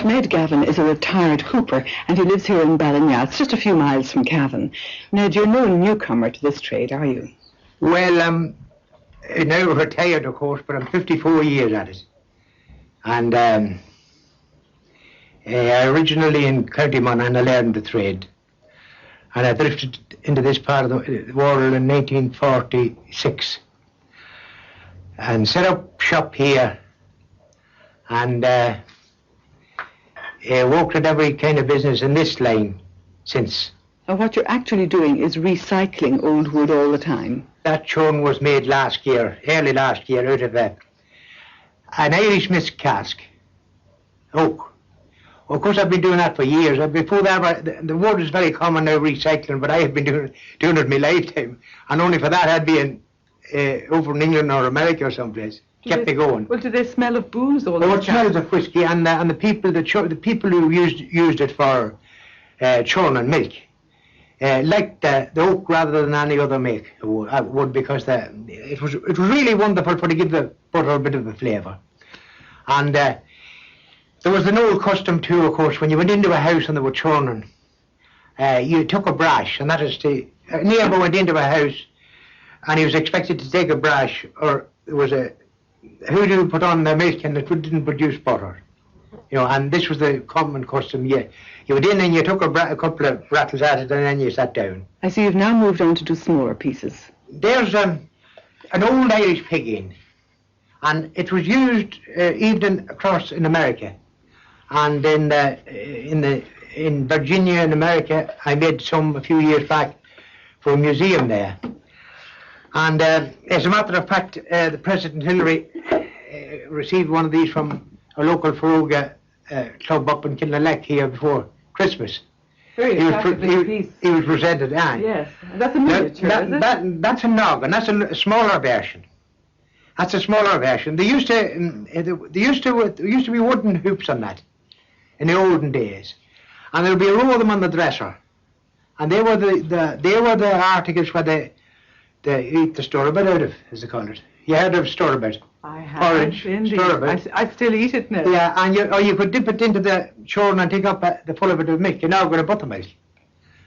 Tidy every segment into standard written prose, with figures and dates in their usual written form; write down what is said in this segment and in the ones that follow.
Ned Gavin is a retired hooper and he lives here in Ballinyath, just a few miles from Cavan. Ned, you're no newcomer to this trade, are you? Well, I'm now retired, of course, but I'm 54 years at it. And I originally in County Cavan I learned the trade. And I drifted into this part of the world in 1946 and set up shop here and worked at every kind of business in this line since. And what you're actually doing is recycling old wood all the time. That churn was made last year, early last year, out of an Irish mist cask, oak. Of course, I've been doing that for years. Before that, the wood is very common now, recycling, but I have been doing it my lifetime. And only for that, I'd be over in England or America or someplace. Kept me going. Well, do they smell of booze all the time? It smells of whiskey, and the people who used it for churn and milk liked the oak rather than any other make wood, because it was really wonderful to give the butter a bit of a flavour. And there was an old custom too, of course, when you went into a house and they were churning, you took a brush, and that is a neighbour went into a house and he was expected to take a brush, or there was a who put on the milk and it didn't produce butter. You know, and this was the common custom. You went in and you took a couple of rattles at it and then you sat down. I see you've now moved on to do smaller pieces. There's an old Irish piggy, and it was used even across in America. And in Virginia in America, I made some a few years back for a museum there. And as a matter of fact, the President Hillary received one of these from a local Feroga club up in Kilnalek here before Christmas. Very attractive piece. He was presented, aye. Yes, that's a miniature, is it? That's a noggin, that's a smaller version. That's a smaller version. There used to be wooden hoops on that in the olden days, and there'd be a row of them on the dresser, and they were the articles where they eat the Belturbet out of, as they call it. You heard of Belturbet? I have. Porridge, Belturbet. I still eat it now. Yeah, and you could dip it into the churn and take up the full of it of milk. You're now going to buttermilk,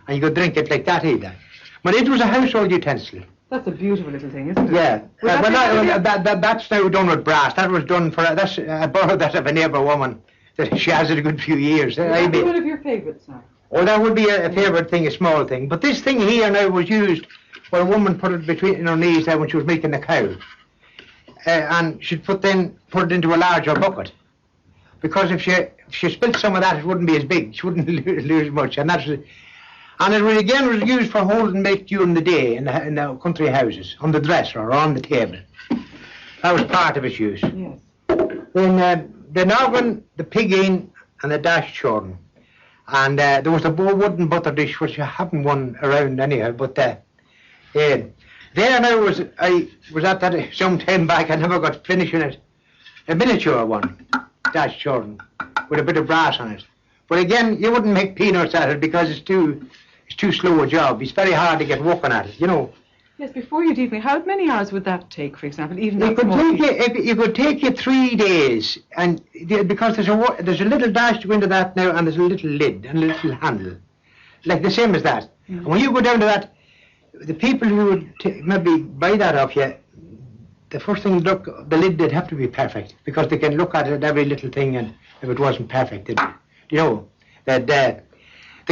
and you could drink it like that either. But it was a household utensil. That's a beautiful little thing, isn't it? Yeah, that's now done with brass. That was done for, I borrowed that of a neighbour woman, that she has it a good few years. Would be one of your favourites now? Oh, that would be a favourite thing, a small thing. But this thing here now was used where a woman put it between her knees there when she was milking the cow. And she'd put it into a larger bucket. Because if she spilt some of that, it wouldn't be as big. She wouldn't lose much. And it was used for holding milk during the day in the country houses, on the dresser or on the table. That was part of its use. Yes. Then the noggin, the pigging, and the dash churn. And there was a wooden butter dish, which I haven't one around anyhow, but there now I was at that some time back. I never got finishing it. A miniature one, dash churn, with a bit of brass on it. But again, you wouldn't make peanuts at it because it's too slow a job. It's very hard to get working at it, you know. Yes, before you'd eat me, how many hours would that take, for example? Even it could take you 3 days, and because there's a little dash to go into that now, and there's a little lid and a little handle, like the same as that. Mm-hmm. And when you go down to that, the people who would maybe buy that off you, the first thing the lid did have to be perfect, because they can look at it, every little thing, and if it wasn't perfect, they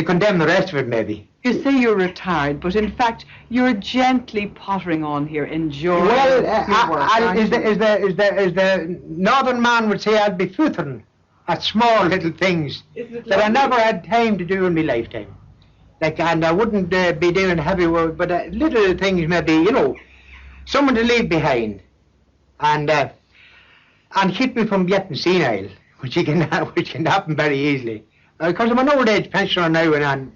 condemn the rest of it maybe. You say you're retired, but in fact you're gently pottering on here, enjoying your work. As the northern man would say, I'd be futhering at small little things that I never had time to do in my lifetime. And I wouldn't be doing heavy work, but little things maybe, someone to leave behind, and keep me from getting senile, which can happen very easily. Because I'm an old age pensioner now, and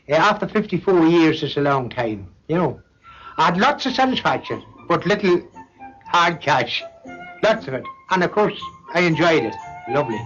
after 54 years is a long time, I had lots of satisfaction, but little hard cash, lots of it. And of course, I enjoyed it. Lovely.